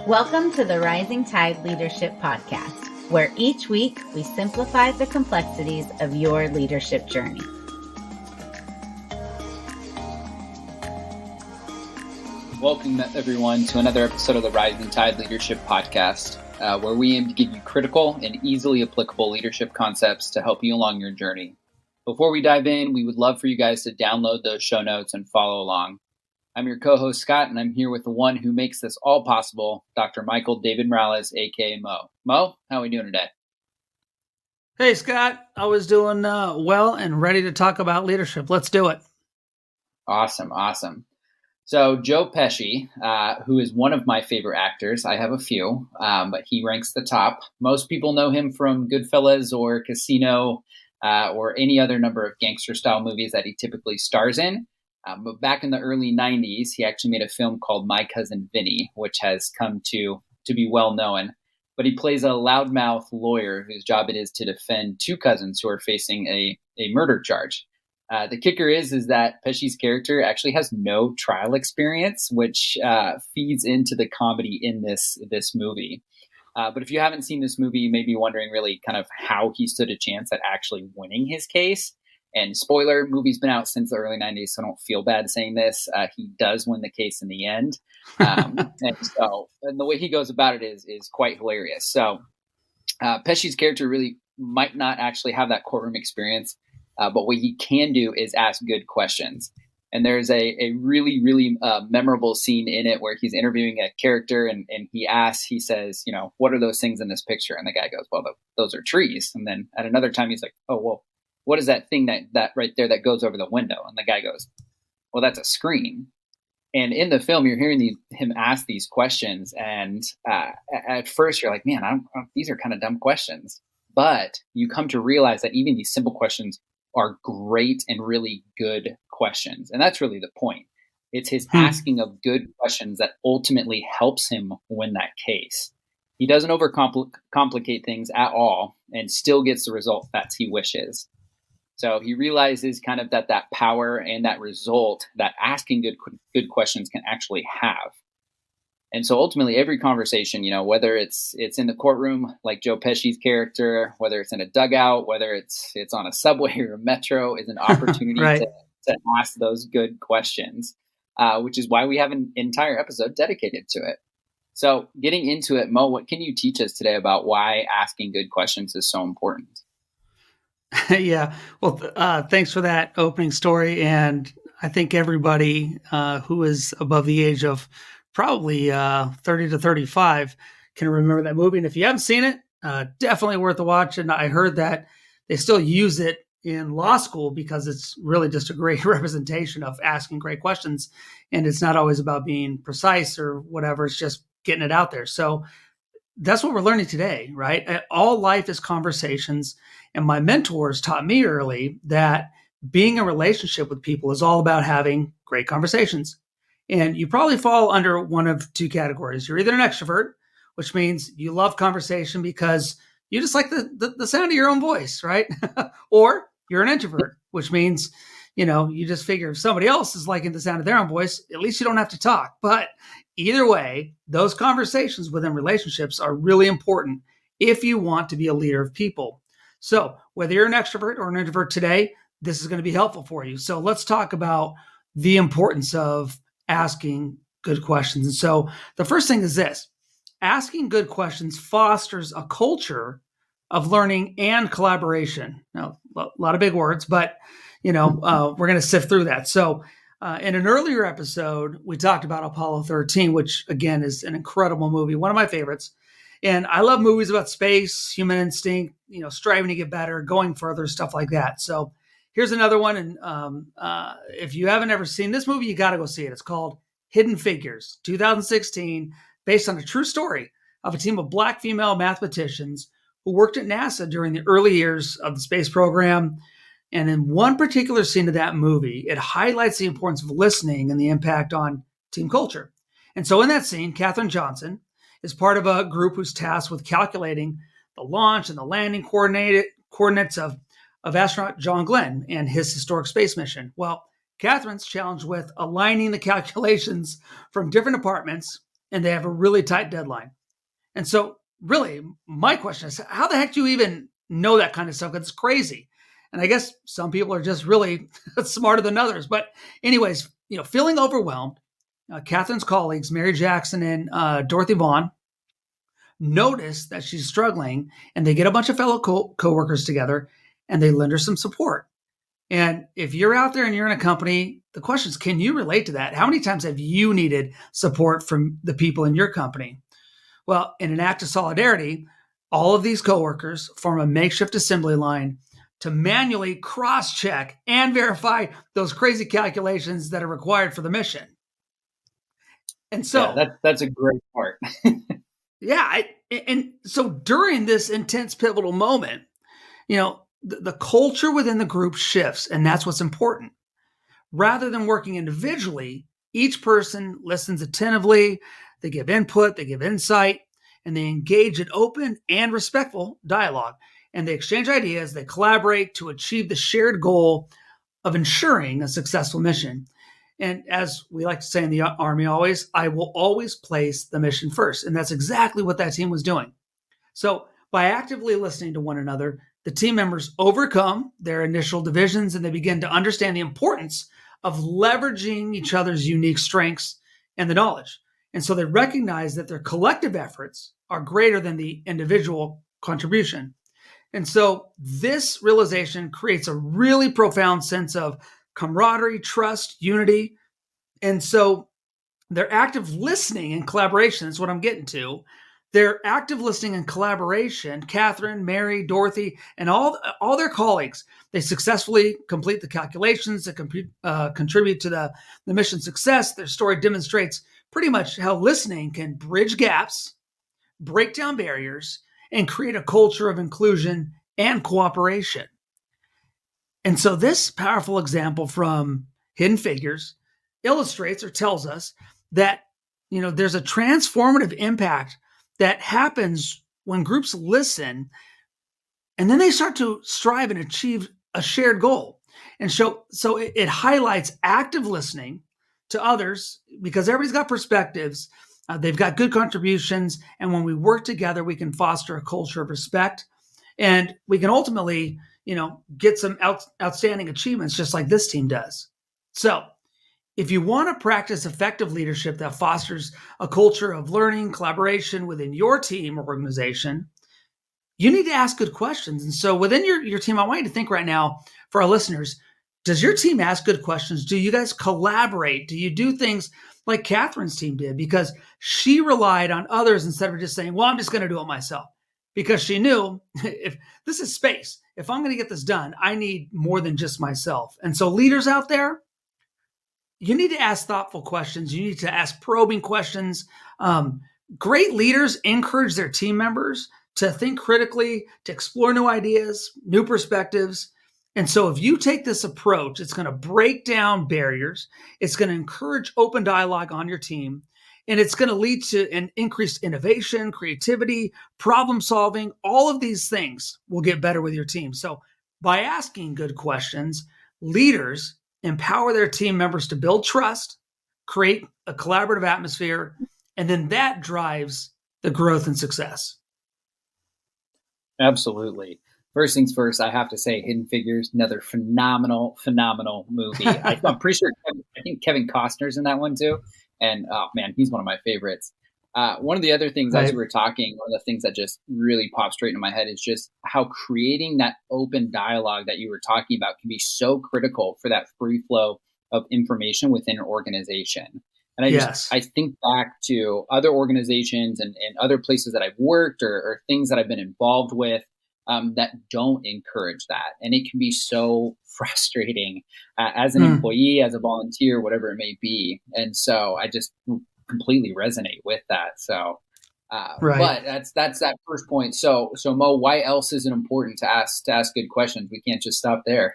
Welcome to the Rising Tide Leadership Podcast, where each week we simplify the complexities of your leadership journey. Welcome, everyone, to another episode of the Rising Tide Leadership Podcast, where we aim to give you critical and easily applicable leadership concepts to help you along your journey. Before we dive in, we would love for you guys to download those show notes and follow along. I'm your co-host, Scott, and I'm here with the one who makes this all possible, Dr. Michael David Morales, a.k.a. Mo. Mo, how are we doing today? Hey, Scott. I was doing well and ready to talk about leadership. Let's do it. Awesome. So Joe Pesci, who is one of my favorite actors, I have a few, but he ranks the top. Most people know him from Goodfellas or Casino or any other number of gangster-style movies that he typically stars in. But back in the early 90s, he actually made a film called My Cousin Vinny, which has come to be well known. But he plays a loudmouth lawyer whose job it is to defend two cousins who are facing a murder charge. The kicker is that Pesci's character actually has no trial experience, which feeds into the comedy in this movie. But if you haven't seen this movie, you may be wondering really kind of how he stood a chance at actually winning his case. And spoiler, movie's been out since the early 90s, so don't feel bad saying this. He does win the case in the end. And the way he goes about it is quite hilarious. So Pesci's character really might not actually have that courtroom experience, but what he can do is ask good questions. And there's a really memorable scene in it where he's interviewing a character and he says, what are those things in this picture? And the guy goes, well, those are trees. And then at another time, he's like, oh, well, what is that thing that right there that goes over the window? And the guy goes, well, that's a screen. And in the film, you're hearing him ask these questions. And at first you're like, man, these are kind of dumb questions. But you come to realize that even these simple questions are great and really good questions. And that's really the point. It's his asking of good questions that ultimately helps him win that case. He doesn't overcomplicate things at all and still gets the result that he wishes. So he realizes kind of that power and that result that asking good questions can actually have. And so ultimately every conversation, whether it's in the courtroom, like Joe Pesci's character, whether it's in a dugout, whether it's on a subway or a metro, is an opportunity Right. to ask those good questions, which is why we have an entire episode dedicated to it. So getting into it, Mo, what can you teach us today about why asking good questions is so important? Yeah. Well, thanks for that opening story. And I think everybody who is above the age of probably 30 to 35 can remember that movie. And if you haven't seen it, definitely worth a watch. And I heard that they still use it in law school because it's really just a great representation of asking great questions. And it's not always about being precise or whatever. It's just getting it out there. So that's what we're learning today, right? All life is conversations. And my mentors taught me early that being in a relationship with people is all about having great conversations. And you probably fall under one of two categories. You're either an extrovert, which means you love conversation because you just like the sound of your own voice, right? Or you're an introvert, which means, you just figure if somebody else is liking the sound of their own voice, at least you don't have to talk. But either way, those conversations within relationships are really important if you want to be a leader of people. So whether you're an extrovert or an introvert today, this is going to be helpful for you. So let's talk about the importance of asking good questions. And so the first thing is this: asking good questions fosters a culture of learning and collaboration. Now, a lot of big words, but we're going to sift through that. So in an earlier episode, we talked about Apollo 13, which again is an incredible movie, one of my favorites. And I love movies about space, human instinct, striving to get better, going further, stuff like that. So here's another one. And if you haven't ever seen this movie, you got to go see it. It's called Hidden Figures, 2016, based on a true story of a team of Black female mathematicians who worked at NASA during the early years of the space program. And in one particular scene of that movie, it highlights the importance of listening and the impact on team culture. And so in that scene, Katherine Johnson is part of a group who's tasked with calculating the launch and the landing coordinates of astronaut John Glenn and his historic space mission. Well, Catherine's challenged with aligning the calculations from different departments and they have a really tight deadline. And so really my question is, how the heck do you even know that kind of stuff? It's crazy. And I guess some people are just really smarter than others. But anyways, feeling overwhelmed, Catherine's colleagues, Mary Jackson and Dorothy Vaughn, notice that she's struggling, and they get a bunch of fellow coworkers together and they lend her some support. And if you're out there and you're in a company, the question is, can you relate to that? How many times have you needed support from the people in your company? Well, in an act of solidarity, all of these coworkers form a makeshift assembly line to manually cross-check and verify those crazy calculations that are required for the mission. And so that's a great part. And so during this intense pivotal moment, the culture within the group shifts, and that's what's important. Rather than working individually, each person listens attentively, they give input, they give insight, and they engage in open and respectful dialogue. And they exchange ideas, they collaborate to achieve the shared goal of ensuring a successful mission. And as we like to say in the Army always, I will always place the mission first. And that's exactly what that team was doing. So by actively listening to one another, the team members overcome their initial divisions and they begin to understand the importance of leveraging each other's unique strengths and the knowledge. And so they recognize that their collective efforts are greater than the individual contribution. And so this realization creates a really profound sense of camaraderie, trust, unity. And so their active listening and collaboration is what I'm getting to. Their active listening and collaboration, Catherine, Mary, Dorothy, and all their colleagues, they successfully complete the calculations that contribute to the mission success. Their story demonstrates pretty much how listening can bridge gaps, break down barriers, and create a culture of inclusion and cooperation. And so this powerful example from Hidden Figures illustrates or tells us that, there's a transformative impact that happens when groups listen and then they start to strive and achieve a shared goal. And so it highlights active listening to others because everybody's got perspectives. They've got good contributions. And when we work together, we can foster a culture of respect and we can ultimately, get some outstanding achievements just like this team does. So if you want to practice effective leadership that fosters a culture of learning, collaboration within your team or organization, you need to ask good questions. And so within your team, I want you to think right now for our listeners, does your team ask good questions? Do you guys collaborate? Do you do things like Catherine's team did? Because she relied on others instead of just saying, well, I'm just going to do it myself. Because she knew if this is space, if I'm going to get this done, I need more than just myself. And so leaders out there, you need to ask thoughtful questions. You need to ask probing questions. Great leaders encourage their team members to think critically, to explore new ideas, new perspectives. And so if you take this approach, it's going to break down barriers. It's going to encourage open dialogue on your team. And it's going to lead to an increased innovation, creativity, problem solving. All of these things will get better with your team. So by asking good questions, leaders empower their team members to build trust, create a collaborative atmosphere, and then that drives the growth and success. Absolutely. First things first, I have to say Hidden Figures, another phenomenal movie. I'm pretty sure, I think Kevin Costner's in that one too. And oh man, he's one of my favorites. One of the other things as we were talking, one of the things that just really popped straight into my head is just how creating that open dialogue that you were talking about can be so critical for that free flow of information within an organization. And I think back to other organizations and other places that I've worked or things that I've been involved with that don't encourage that. And it can be so frustrating as an employee, as a volunteer, whatever it may be. And so I just completely resonate with that. So, but that's that first point. So Mo, why else is it important to ask good questions? We can't just stop there.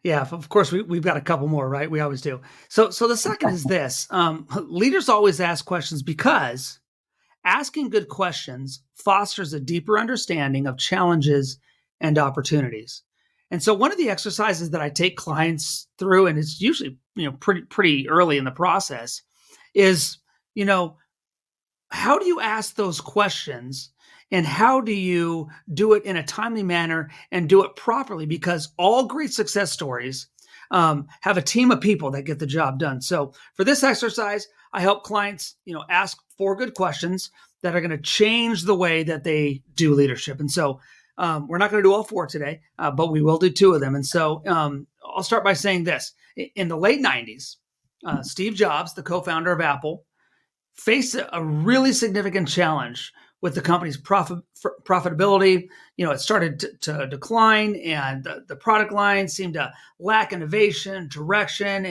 Yeah, of course we've got a couple more, right? We always do. So the second is this: leaders always ask questions because asking good questions fosters a deeper understanding of challenges and opportunities. And so one of the exercises that I take clients through, and it's usually pretty early in the process, is you know, how do you ask those questions and how do you do it in a timely manner and do it properly? Because all great success stories have a team of people that get the job done. So for this exercise, I help clients, ask 4 good questions that are going to change the way that they do leadership. And so we're not going to do all 4 today, but we will do 2 of them. And so I'll start by saying this. In the late 90s, Steve Jobs, the co-founder of Apple, faced a really significant challenge with the company's profitability. It started to decline, and the product line seemed to lack innovation, direction,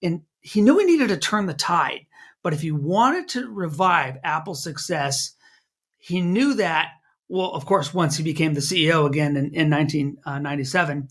and he knew he needed to turn the tide. But if he wanted to revive Apple's success, he knew that, well, of course, once he became the CEO again in 1997,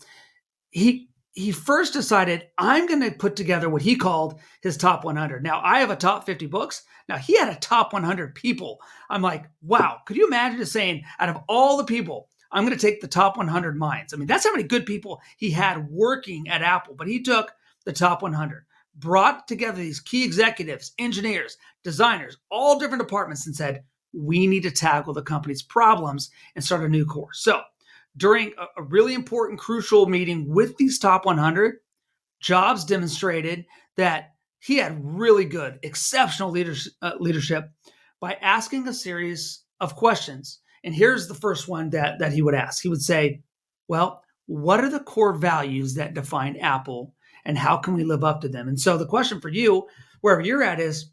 he first decided, I'm going to put together what he called his top 100. Now, I have a top 50 books. Now, he had a top 100 people. I'm like, wow, could you imagine just saying, out of all the people, I'm going to take the top 100 minds? I mean, that's how many good people he had working at Apple. But he took the top 100, brought together these key executives, engineers, designers, all different departments, and said, we need to tackle the company's problems and start a new course. So during a really important, crucial meeting with these top 100, Jobs demonstrated that he had really good, exceptional leadership by asking a series of questions. And here's the first one that he would ask. He would say, well, what are the core values that define Apple, and how can we live up to them? And so the question for you, wherever you're at, is,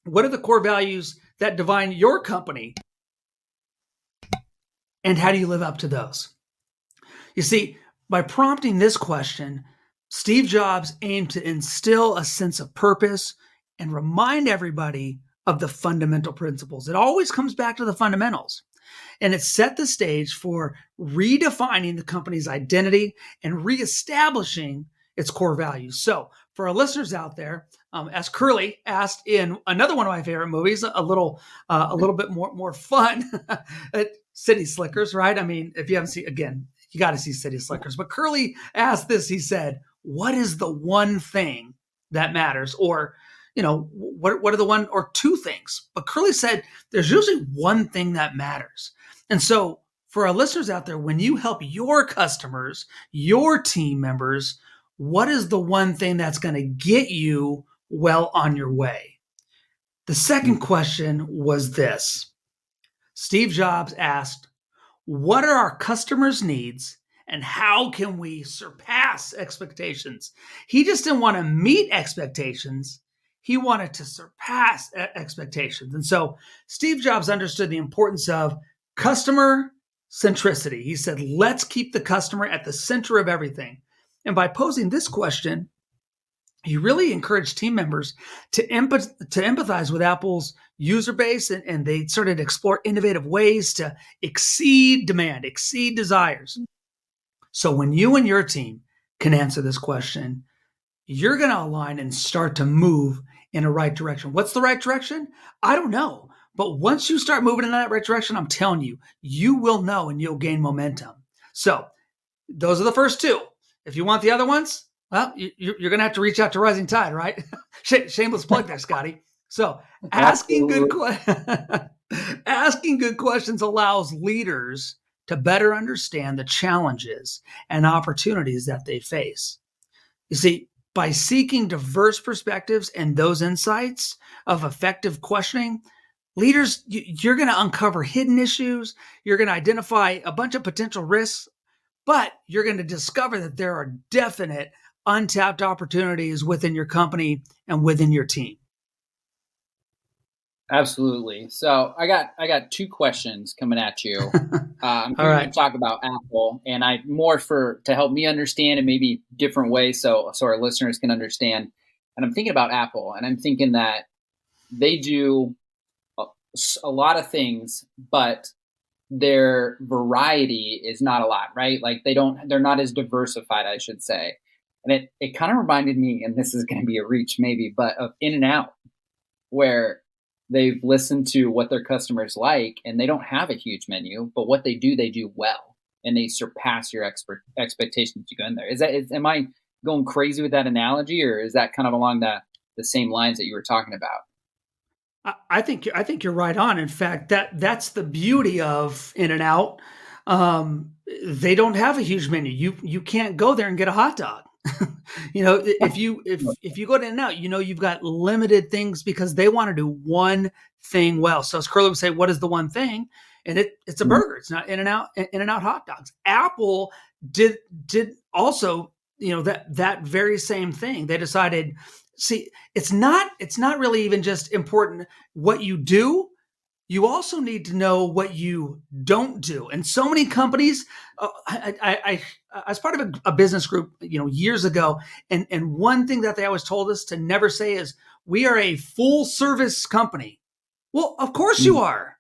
what are the core values that define your company, and how do you live up to those? You see, by prompting this question, Steve Jobs aimed to instill a sense of purpose and remind everybody of the fundamental principles. It always comes back to the fundamentals. And it set the stage for redefining the company's identity and reestablishing its core values. So for our listeners out there, as Curly asked in another one of my favorite movies, a little bit more fun, City Slickers, right? I mean, if you haven't seen, again, you got to see City Slickers. But Curly asked this. He said, what is the one thing that matters? Or, what are the 1 or 2 things? But Curly said, there's usually one thing that matters. And so for our listeners out there, when you help your customers, your team members, what is the one thing that's going to get you well on your way? The second question was this. Steve Jobs asked, what are our customers' needs, and how can we surpass expectations? He just didn't want to meet expectations. He wanted to surpass expectations. And so Steve Jobs understood the importance of customer centricity. He said, let's keep the customer at the center of everything. And by posing this question, he really encouraged team members to empathize with Apple's user base, and they started to explore innovative ways to exceed demand, exceed desires. So when you and your team can answer this question, you're going to align and start to move in a right direction. What's the right direction? I don't know. But once you start moving in that right direction, I'm telling you, you will know and you'll gain momentum. So those are the first 2. If you want the other ones, well, you're going to have to reach out to Rising Tide, right? Shameless plug there, Scotty. So asking good questions allows leaders to better understand the challenges and opportunities that they face. You see, by seeking diverse perspectives and those insights of effective questioning, leaders, you're going to uncover hidden issues. You're going to identify a bunch of potential risks, but you're going to discover that there are definite untapped opportunities within your company and within your team. Absolutely. So I got 2 questions coming at you. I'm going to talk about Apple, and I more to help me understand in maybe different ways, so our listeners can understand. And I'm thinking about Apple, and I'm thinking that they do a lot of things, but their variety is not a lot, right? Like they're not as diversified, I should say. And it kind of reminded me, and this is going to be a reach maybe, but of In-N-Out, where they've listened to what their customers like, and they don't have a huge menu, but what they do well, and they surpass your expectations to go in there. Am I going crazy with that analogy, or is that kind of along the same lines that you were talking about? I think you're right on. In fact, that's the beauty of In-N-Out. They don't have a huge menu. You can't go there and get a hot dog. If you go to In-N-Out, you've got limited things because they want to do one thing well. So as Curly would say, what is the one thing? And it's a burger. It's not In-N-Out hot dogs. Apple did also, that very same thing. They decided, see, it's not really even just important what you do. You also need to know what you don't do. And so many companies, I was part of a business group, years ago. And one thing that they always told us to never say is, we are a full service company. Well, of course you are.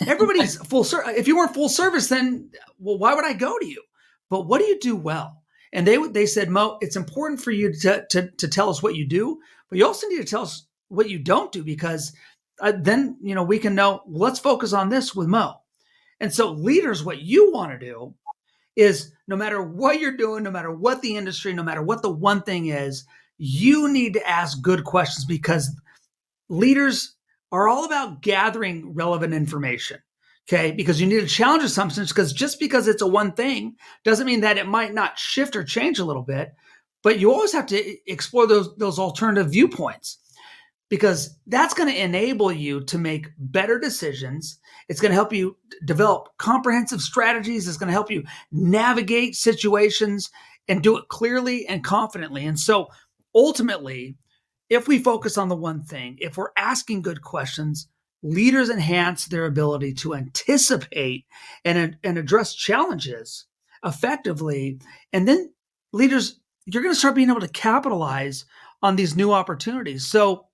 Everybody's full service. If you weren't full service, then, well, why would I go to you? But what do you do well? And they said, Mo, it's important for you to tell us what you do, but you also need to tell us what you don't do, because then, we can know, let's focus on this with Mo. And so leaders, what you want to do is, no matter what you're doing, no matter what the industry, no matter what the one thing is, you need to ask good questions, because leaders are all about gathering relevant information. Okay. Because you need to challenge assumptions, because just because it's a one thing doesn't mean that it might not shift or change a little bit, but you always have to explore those alternative viewpoints, because that's going to enable you to make better decisions. It's going to help you develop comprehensive strategies. It's going to help you navigate situations and do it clearly and confidently. And so ultimately, if we focus on the one thing, if we're asking good questions, leaders enhance their ability to anticipate and address challenges effectively. And then leaders, you're going to start being able to capitalize on these new opportunities. So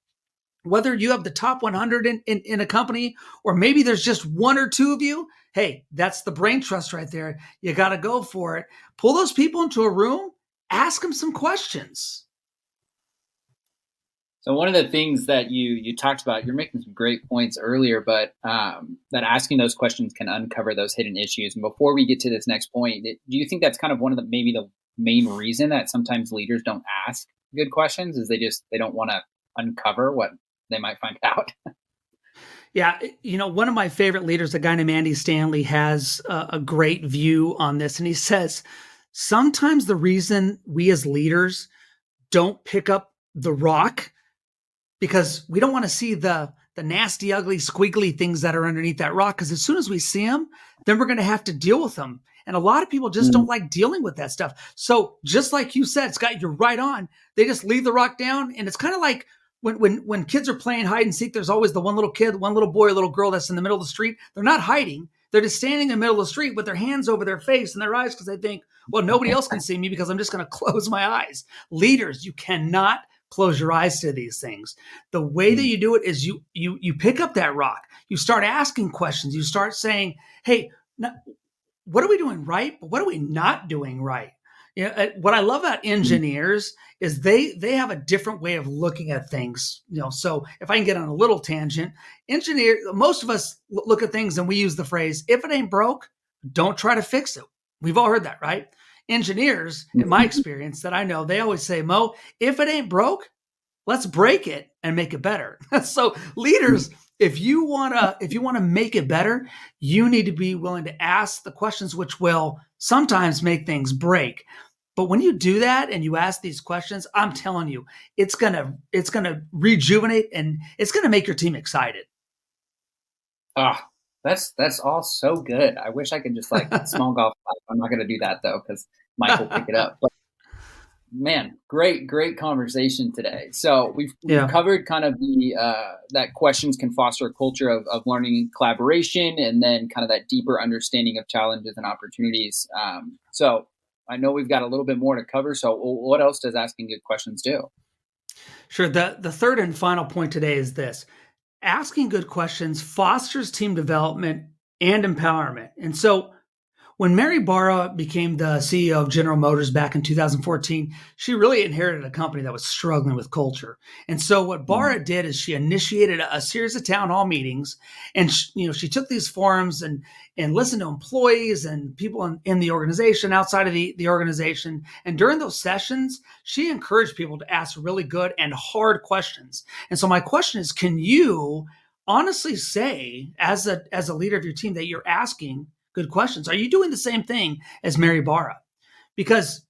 whether you have the top 100 in a company, or maybe there's just one or two of you, hey, that's the brain trust right there. You got to go for it. Pull those people into a room, ask them some questions. So one of the things that you talked about, you're making some great points earlier, but that asking those questions can uncover those hidden issues. And before we get to this next point, do you think that's kind of one of maybe the main reason that sometimes leaders don't ask good questions, is they don't want to uncover what they might find out? Yeah. One of my favorite leaders, a guy named Andy Stanley, has a great view on this. And he says, sometimes the reason we as leaders don't pick up the rock, because we don't want to see the nasty, ugly, squiggly things that are underneath that rock. Because as soon as we see them, then we're going to have to deal with them. And a lot of people just don't like dealing with that stuff. So just like you said, Scott, you're right on. They just leave the rock down. And it's kind of like when kids are playing hide and seek, there's always the one little kid, one little boy, or little girl that's in the middle of the street. They're not hiding. They're just standing in the middle of the street with their hands over their face and their eyes, because they think, well, nobody else can see me because I'm just going to close my eyes. Leaders, you cannot close your eyes to these things. The way that you do it is you pick up that rock. You start asking questions. You start saying, hey, what are we doing right? But what are we not doing right? What I love about engineers is they have a different way of looking at things. So if I can get on a little tangent, most of us look at things and we use the phrase, if it ain't broke, don't try to fix it. We've all heard that, right? Engineers, in my experience that I know, they always say, Mo, if it ain't broke, let's break it and make it better. So leaders, if you want to make it better, you need to be willing to ask the questions, which will sometimes make things break. But when you do that and you ask these questions, I'm telling you, it's going to rejuvenate, and it's going to make your team excited. That's all so good. I wish I could just small golf. I'm not going to do that though, because Mike will pick it up. But man, great conversation today. So we've covered kind of that questions can foster a culture of learning and collaboration, and then kind of that deeper understanding of challenges and opportunities. So I know we've got a little bit more to cover. So what else does asking good questions do? Sure. The third and final point today is this. Asking good questions fosters team development and empowerment. And so When Mary Barra became the CEO of General Motors back in 2014, she really inherited a company that was struggling with culture. And so what Barra did is she initiated a series of town hall meetings, and she took these forums and listened to employees and people in the organization, outside of the organization. And during those sessions, she encouraged people to ask really good and hard questions. And so my question is, can you honestly say, as a leader of your team, that you're asking good questions? Are you doing the same thing as Mary Barra? Because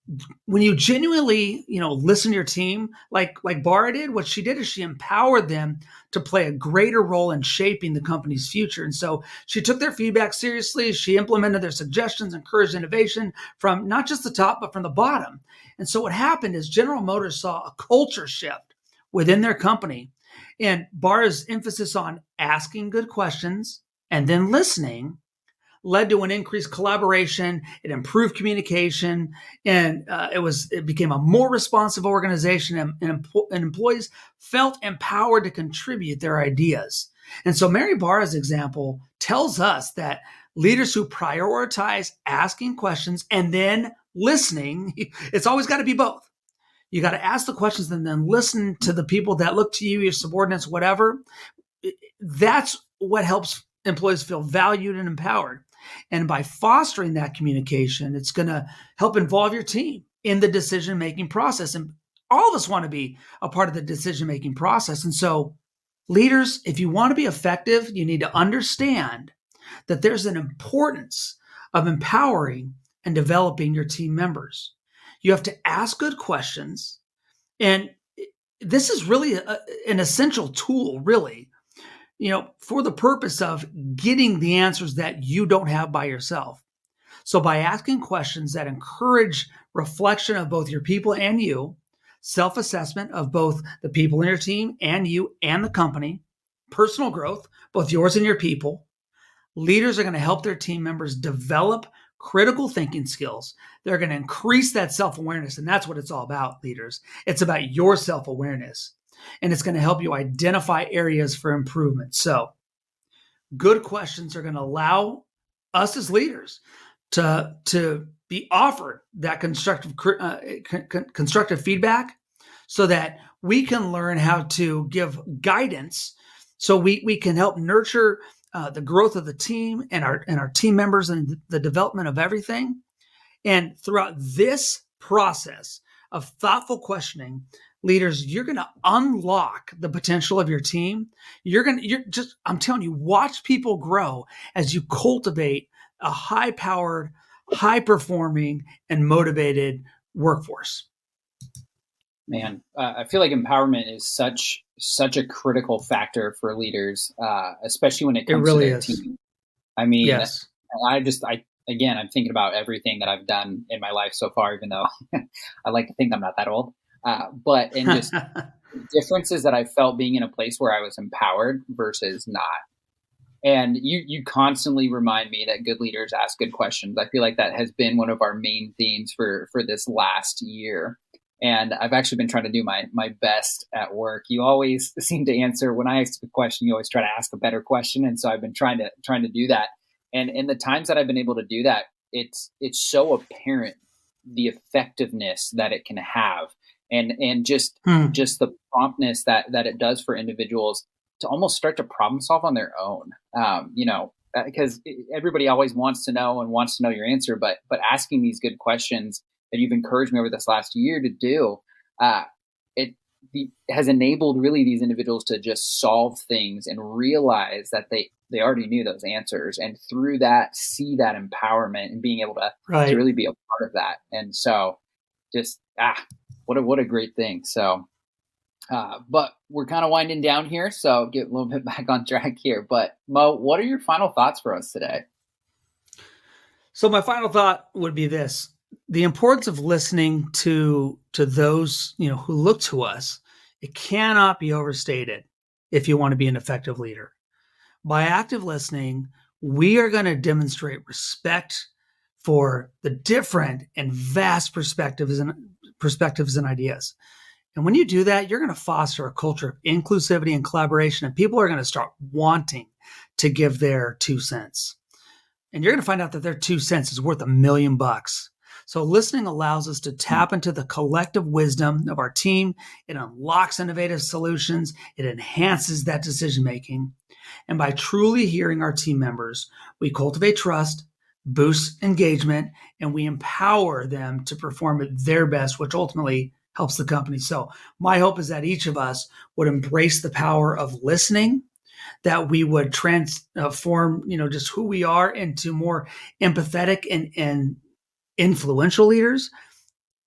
when you genuinely, listen to your team, like Barra did, what she did is she empowered them to play a greater role in shaping the company's future. And so she took their feedback seriously. She implemented their suggestions, encouraged innovation from not just the top, but from the bottom. And so what happened is General Motors saw a culture shift within their company. And Barra's emphasis on asking good questions and then listening led to an increased collaboration. It improved communication, and it became a more responsive organization, and employees felt empowered to contribute their ideas. And so Mary Barra's example tells us that leaders who prioritize asking questions and then listening, it's always got to be both. You got to ask the questions and then listen to the people that look to you, your subordinates, whatever. That's what helps employees feel valued and empowered. And by fostering that communication, it's going to help involve your team in the decision-making process. And all of us want to be a part of the decision-making process. And so, leaders, if you want to be effective, you need to understand that there's an importance of empowering and developing your team members. You have to ask good questions. And this is really an essential tool, really, for the purpose of getting the answers that you don't have by yourself. So by asking questions that encourage reflection of both your people and you, self-assessment of both the people in your team and you and the company, personal growth, both yours and your people, leaders are going to help their team members develop critical thinking skills. They're going to increase that self-awareness. And that's what it's all about, leaders. It's about your self-awareness. And it's going to help you identify areas for improvement. So good questions are going to allow us as leaders to be offered that constructive feedback so that we can learn how to give guidance, so we can help nurture the growth of the team and our team members and the development of everything. And throughout this process of thoughtful questioning, leaders, you're going to unlock the potential of your team. I'm telling you, watch people grow as you cultivate a high-powered, high-performing, and motivated workforce. Man, I feel like empowerment is such a critical factor for leaders, especially when it comes to their team. I mean, yes. I'm thinking about everything that I've done in my life so far, even though I like to think I'm not that old. But just differences that I felt being in a place where I was empowered versus not. And you constantly remind me that good leaders ask good questions. I feel like that has been one of our main themes for this last year. And I've actually been trying to do my best at work. You always seem to answer when I ask a question, you always try to ask a better question. And so I've been trying to do that. And in the times that I've been able to do that, it's so apparent the effectiveness that it can have. And just the promptness that it does for individuals to almost start to problem solve on their own. Because everybody always wants to know your answer, but asking these good questions that you've encouraged me over this last year to do, it has enabled really these individuals to just solve things and realize that they already knew those answers, and through that see that empowerment and being able to really be a part of that. And so just what a great thing. So but we're kind of winding down here, so get a little bit back on track here. But Mo, what are your final thoughts for us today? So my final thought would be this: the importance of listening to those who look to us. It cannot be overstated if you want to be an effective leader. By active listening, we are going to demonstrate respect for the different and vast perspectives and ideas. And when you do that, you're going to foster a culture of inclusivity and collaboration, and people are going to start wanting to give their 2 cents. and you're going to find out that their 2 cents is worth $1 million. So listening allows us to tap into the collective wisdom of our team. It unlocks innovative solutions. It enhances that decision making. And by truly hearing our team members, we cultivate trust, boost engagement, and we empower them to perform at their best, which ultimately helps the company. So my hope is that each of us would embrace the power of listening, that we would transform, just who we are into more empathetic and influential leaders,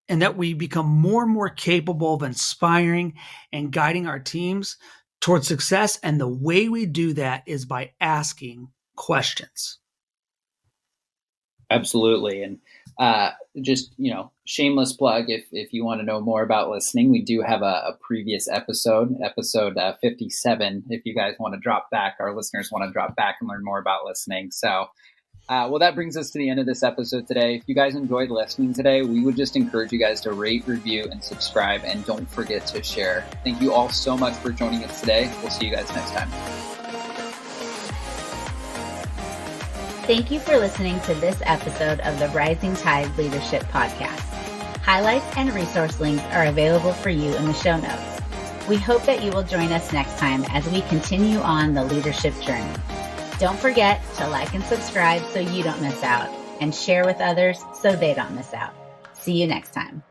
and that we become more and more capable of inspiring and guiding our teams towards success. And the way we do that is by asking questions. Absolutely. And just, shameless plug, if you want to know more about listening, we do have a previous episode 57. If you guys want to drop back, our listeners want to drop back and learn more about listening. So, well, that brings us to the end of this episode today. If you guys enjoyed listening today, we would just encourage you guys to rate, review, and subscribe. And don't forget to share. Thank you all so much for joining us today. We'll see you guys next time. Thank you for listening to this episode of the Rising Tide Leadership Podcast. Highlights and resource links are available for you in the show notes. We hope that you will join us next time as we continue on the leadership journey. Don't forget to like and subscribe so you don't miss out, and share with others so they don't miss out. See you next time.